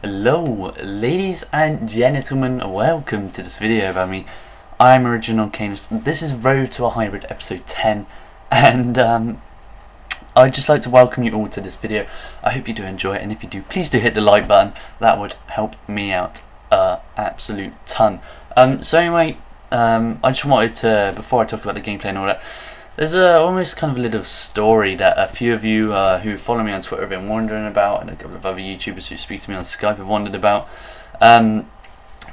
Hello, ladies and gentlemen, welcome to this video about me. I'm Original Canis. This is Road to a Hybrid episode 10, and I'd just like to welcome you all to this video. I hope you do enjoy it, and if you do, please do hit the like button. That would help me out absolute ton. So anyway, I just wanted to, before I talk about the gameplay and all that, there's almost kind of a little story that a few of you who follow me on Twitter have been wondering about, and a couple of other YouTubers who speak to me on Skype have wondered about.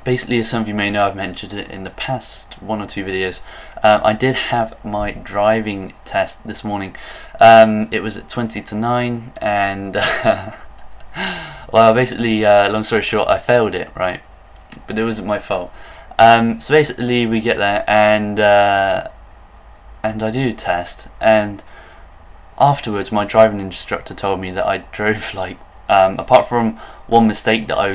Basically, as some of you may know, I've mentioned it in the past one or two videos. I did have my driving test this morning. It was at 20 to 9, and well, basically, long story short, I failed it, right? But it wasn't my fault. So basically, we get there, and I do a test, and afterwards my driving instructor told me that I drove like, apart from one mistake that I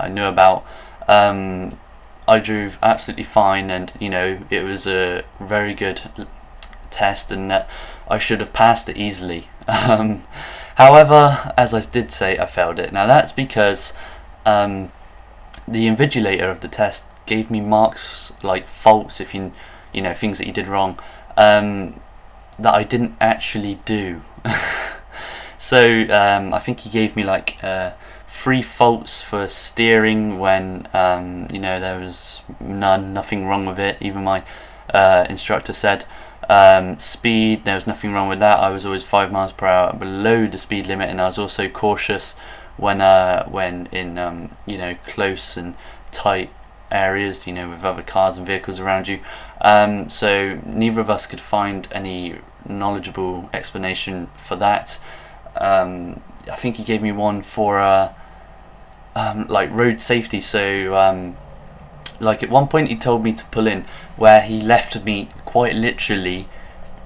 knew about, I drove absolutely fine, and it was a very good test, and that I should have passed it easily. However, as I did say, I failed it. Now that's because the invigilator of the test gave me marks like faults, if things that you did wrong, that I didn't actually do. So I think he gave me like 3 faults for steering when there was nothing wrong with it. Even my instructor said speed, there was nothing wrong with that. I was always 5 miles per hour below the speed limit, and I was also cautious when in close and tight areas, with other cars and vehicles around you. So neither of us could find any knowledgeable explanation for that. I think he gave me one for like road safety. So like at one point he told me to pull in, where he left me quite literally,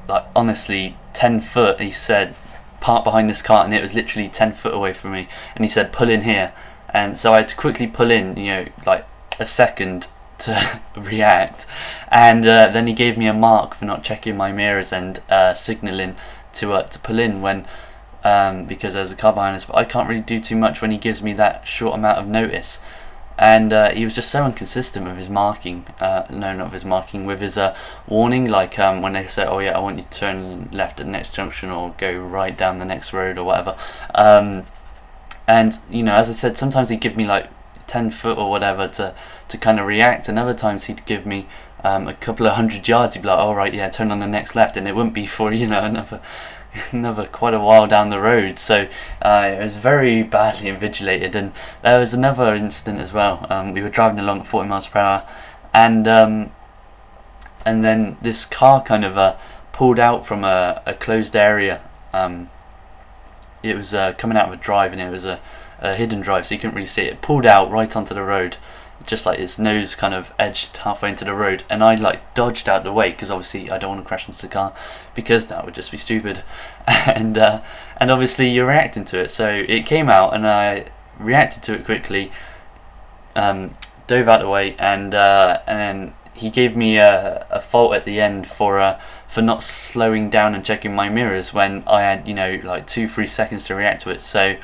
like honestly 10 foot. He said park behind this car, and it was literally 10 foot away from me, and he said pull in here, and so I had to quickly pull in, like a second to react, and then he gave me a mark for not checking my mirrors and signalling to pull in when because there's a car behind us. But I can't really do too much when he gives me that short amount of notice, and he was just so inconsistent with his marking. With his warning, like when they say, oh yeah, I want you to turn left at the next junction or go right down the next road or whatever, and as I said, sometimes he'd give me like 10 foot or whatever to kind of react, and other times he'd give me a couple of 100 yards. He'd be like, all right, yeah, turn on the next left, and it wouldn't be for another quite a while down the road. So it was very badly invigilated. And there was another incident as well. We were driving along at 40 miles per hour, and then this car kind of pulled out from a closed area. It was coming out of a drive, and it was a hidden drive, so you couldn't really see it. It pulled out right onto the road, just like its nose kind of edged halfway into the road, and I like dodged out of the way because obviously I don't want to crash into the car, because that would just be stupid. And obviously you're reacting to it, so it came out and I reacted to it quickly, dove out of the way, and then he gave me a fault at the end for not slowing down and checking my mirrors when I had like 2-3 seconds to react to it. So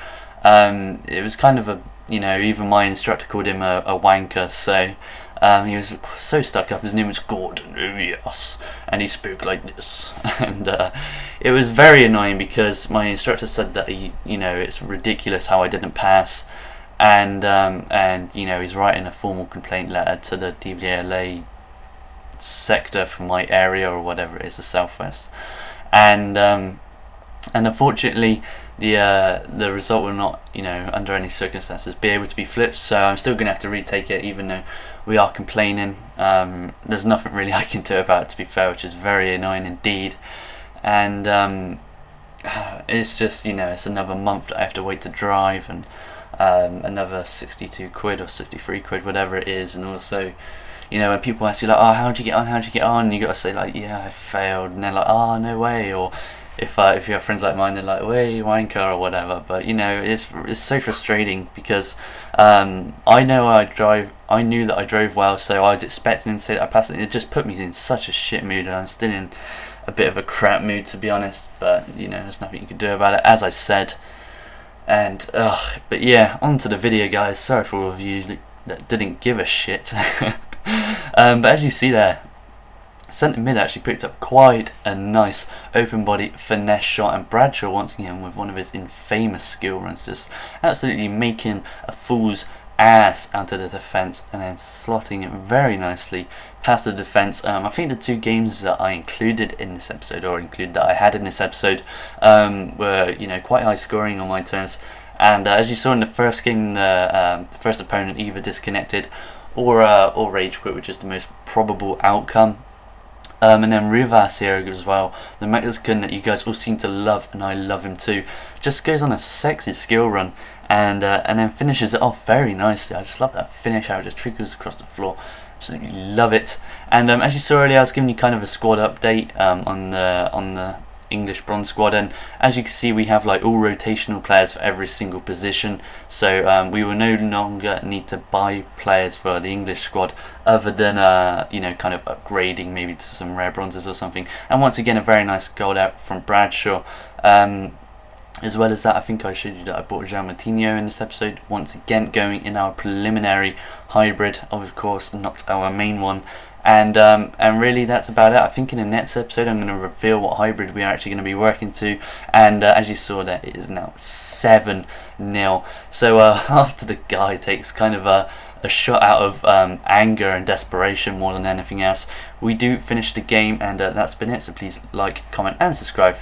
it was kind of even my instructor called him a wanker. So he was so stuck up. His name was Gordon, oh yes, and he spoke like this. And it was very annoying because my instructor said that it's ridiculous how I didn't pass, and he's writing a formal complaint letter to the DVLA sector for my area or whatever it is, the Southwest, and unfortunately the result will not, under any circumstances be able to be flipped. So I'm still going to have to retake it, even though we are complaining. There's nothing really I can do about it, to be fair, which is very annoying indeed. And it's just, it's another month that I have to wait to drive, and another 62 quid or 63 quid, whatever it is. And also, when people ask you like, oh, how'd you get on, you got to say like, yeah, I failed, and they're like, oh, no way. Or if you have friends like mine, they're like, "Way wanker" or whatever. But it's so frustrating because I knew that I drove well, so I was expecting him to say that I passed it. It just put me in such a shit mood, and I'm still in a bit of a crap mood, to be honest. But there's nothing you can do about it. As I said, And but yeah, on to the video, guys. Sorry for all of you that didn't give a shit. But as you see there, centre mid actually picked up quite a nice open body finesse shot, and Bradshaw once again with one of his infamous skill runs, just absolutely making a fool's ass out of the defence and then slotting it very nicely past the defence. I think the two games that I included in this episode, or included that I had in this episode, were quite high scoring on my terms. And as you saw in the first game, the first opponent either disconnected or rage quit, which is the most probable outcome. And then Rivas here as well, the Mexican that you guys all seem to love, and I love him too, just goes on a sexy skill run and then finishes it off very nicely. I just love that finish, how it just trickles across the floor. Absolutely love it. And as you saw earlier, I was giving you kind of a squad update on the English bronze squad, and as you can see, we have like all rotational players for every single position, so we will no longer need to buy players for the English squad other than kind of upgrading maybe to some rare bronzes or something. And once again, a very nice goal out from Bradshaw. As well as that, I think I showed you that I bought Jean Martinho in this episode, once again going in our preliminary hybrid, of course not our main one. And really that's about it. I think in the next episode I'm going to reveal what hybrid we are actually going to be working to, and as you saw there, it is now 7-0. So after the guy takes kind of a shot out of anger and desperation more than anything else, we do finish the game, and that's been it. So please like, comment and subscribe